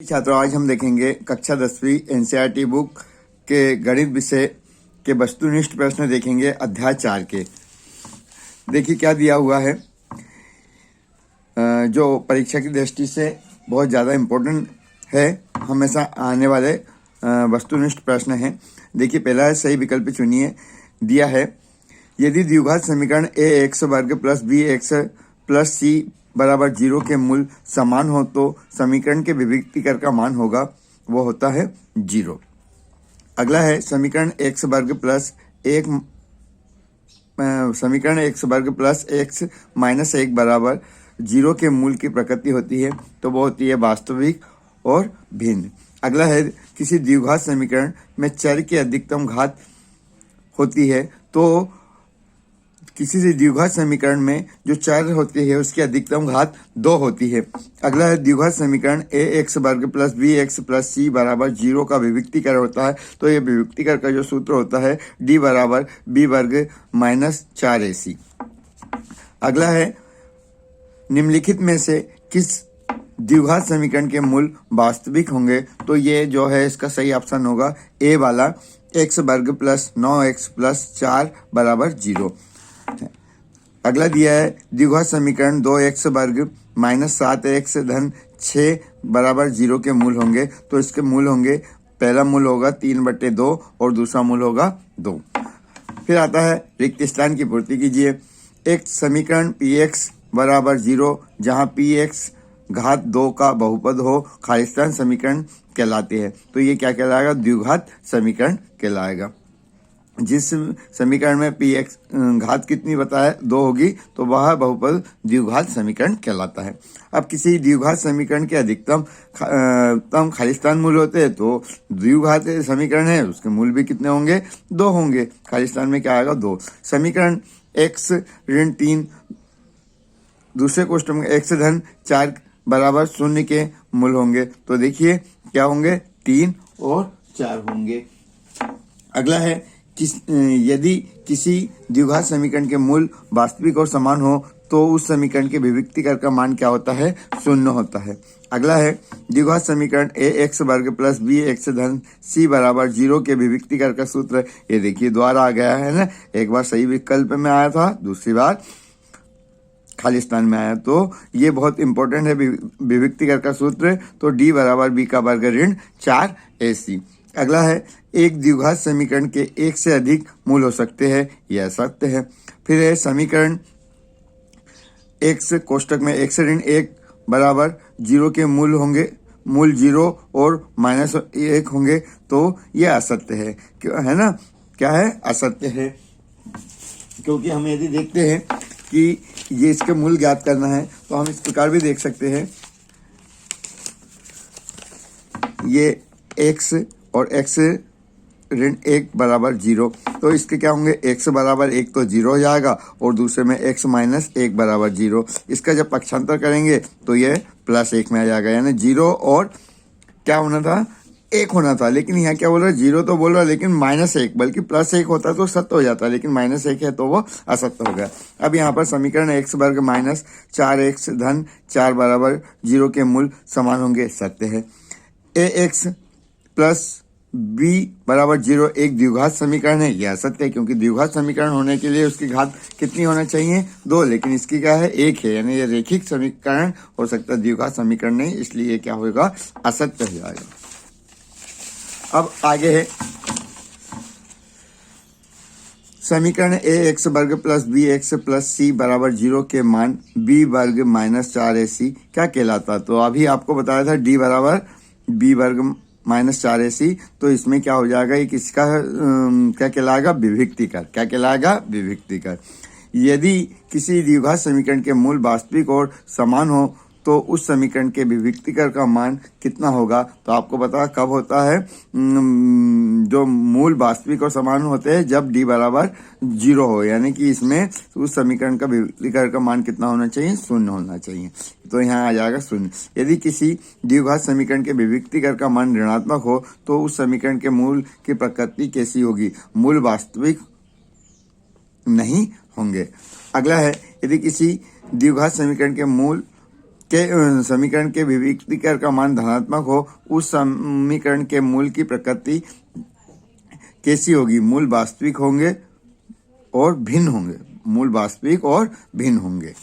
छात्रों, आज हम देखेंगे कक्षा 10वीं एनसीईआरटी बुक के गणित विषय के वस्तुनिष्ठ प्रश्न देखेंगे अध्याय 4 के। देखिए क्या दिया हुआ है, जो परीक्षा की दृष्टि से बहुत ज़्यादा इम्पोर्टेंट है, हमेशा आने वाले वस्तुनिष्ठ प्रश्न हैं। देखिए पहला है, सही विकल्प चुनिए। दिया है, यदि द्विघात समीकरण ए एक्स वर्ग प्लस बी एक्स प्लस सी बराबर 0 के मूल समान हो तो समीकरण के विभक्तिकर का मान होगा, वो होता है 0। अगला है, समीकरण एक्स वर्ग प्लस एक्स माइनस 1 बराबर 0 के मूल की प्रकृति होती है, तो वो होती है वास्तविक और भिन्न। अगला है, किसी द्विघात समीकरण में चर की अधिकतम घात होती है, तो किसी से द्विघात समीकरण में जो चर होती है उसकी अधिकतम घात 2 होती है। अगला है, द्विघात समीकरण ए एक्स वर्ग प्लस बी एक्स प्लस सी बराबर 0 का विभक्तिकर होता है, तो ये विभक्तिकर का जो सूत्र होता है डी बराबर बी वर्ग माइनस 4ac। अगला है, निम्नलिखित में से किस द्विघात समीकरण के मूल वास्तविक होंगे, तो ये जो है इसका सही ऑप्शन होगा ए वाला, एक्स वर्ग प्लस 9x प्लस 4 बराबर 0। अगला दिया है, द्विघात समीकरण 2x वर्ग माइनस 7x धन 6 बराबर 0 के मूल होंगे, तो इसके मूल होंगे, पहला मूल होगा 3/2 और दूसरा मूल होगा 2। फिर आता है, रिक्त स्थान की पूर्ति कीजिए। एक समीकरण px बराबर 0 जहां px घात 2 का बहुपद हो खाली स्थान समीकरण कहलाते हैं, तो ये क्या कहलाएगा, द्विघात समीकरण कहलाएगा। जिस समीकरण में px घात कितनी बताया 2 होगी, तो वह बहुपद द्विघात समीकरण कहलाता है। अब किसी द्विघात समीकरण के अधिकतम खालिस्तान मूल होते हैं, तो द्विघात समीकरण है उसके मूल भी कितने होंगे, 2 होंगे। खालिस्तान में क्या आएगा, 2। समीकरण x ऋण 3 दूसरे कोष्ठक में x धन 4 बराबर 0 के मूल होंगे, तो देखिए क्या होंगे, 3 और 4 होंगे। अगला है, यदि किसी द्विघात समीकरण के मूल वास्तविक और समान हो तो उस समीकरण के विभक्तिकर का मान क्या होता है, 0 होता है। अगला है, द्विघात समीकरण ए एक्स वर्ग प्लस बी एक्स धन सी बराबर 0 के विभक्तिकर का सूत्र, ये देखिए द्वारा आ गया है ना, एक बार सही विकल्प में आया था, दूसरी बार खाली स्थान में आया, तो ये बहुत इंपॉर्टेंट है विभक्तिकर का सूत्र, तो डी बराबर बी का वर्ग ऋण 4ac। अगला है, एक द्विघात समीकरण के एक से अधिक मूल हो सकते हैं, यह सत्य है। फिर है, समीकरण x कोष्ठक में x ऋण 1 बराबर 0 के मूल होंगे, मूल 0 और माइनस 1 होंगे, तो यह असत्य है ना, क्या है, असत्य है। क्योंकि हम यदि देखते हैं कि ये इसके मूल ज्ञात करना है, तो हम इस प्रकार भी देख सकते हैं, ये x और x ऋण 1 बराबर 0, तो इसके क्या होंगे, x बराबर 1 तो 0 हो जाएगा और दूसरे में x माइनस 1 बराबर 0। इसका जब पक्षांतर करेंगे तो ये प्लस 1 में आ जाएगा, यानी 0 और क्या होना था, 1 होना था, लेकिन यहाँ क्या बोल रहा है, 0 तो बोल रहा है लेकिन -1, बल्कि +1 होता तो सत्य हो जाता, लेकिन -1 है तो वो असत्य हो गया। अब यहाँ पर समीकरण x वर्ग माइनस 4x धन 4 बराबर 0 के मूल समान होंगे, सत्य है। ax प्लस b बराबर 0 एक द्विघात समीकरण है, यह सत्य है, क्योंकि द्विघात समीकरण होने के लिए उसकी घात कितनी होना चाहिए, 2, लेकिन इसकी क्या है, 1 है, यानी ये रेखिक समीकरण हो सकता है, द्विघात समीकरण नहीं, इसलिए क्या होगा, असत्य हो जाएगा। अब आगे है, समीकरण ए एक्स वर्ग प्लस बी एक्स प्लस सी बराबर 0 के मान बी वर्ग माइनस 4ac क्या कहलाता, तो अभी आपको बताया था डी बराबर बी वर्ग माइनस 4ac, तो इसमें क्या हो जाएगा, ये किसका क्या कहलाएगा, विभक्तिकर, क्या कहलाएगा, विभक्तिकर। यदि किसी द्विघात समीकरण के मूल वास्तविक और समान हो तो उस समीकरण के विभक्तिकर का मान कितना होगा, तो आपको पता कब होता है, जो मूल वास्तविक और समान होते हैं जब d बराबर 0 हो, यानी कि इसमें उस समीकरण का विभक्तिकर का मान कितना होना चाहिए, 0 होना चाहिए, तो यहाँ आ जाएगा 0। यदि किसी द्विघात समीकरण के विभक्तिकर का मान ऋणात्मक हो तो उस समीकरण के मूल की प्रकृति कैसी होगी, मूल वास्तविक नहीं होंगे। अगला है, यदि किसी द्विघात समीकरण के मूल समीकरण के विविक्तीकर का मान धनात्मक हो, उस समीकरण के मूल की प्रकृति कैसी होगी? मूल वास्तविक होंगे और भिन्न होंगे। मूल वास्तविक और भिन्न होंगे।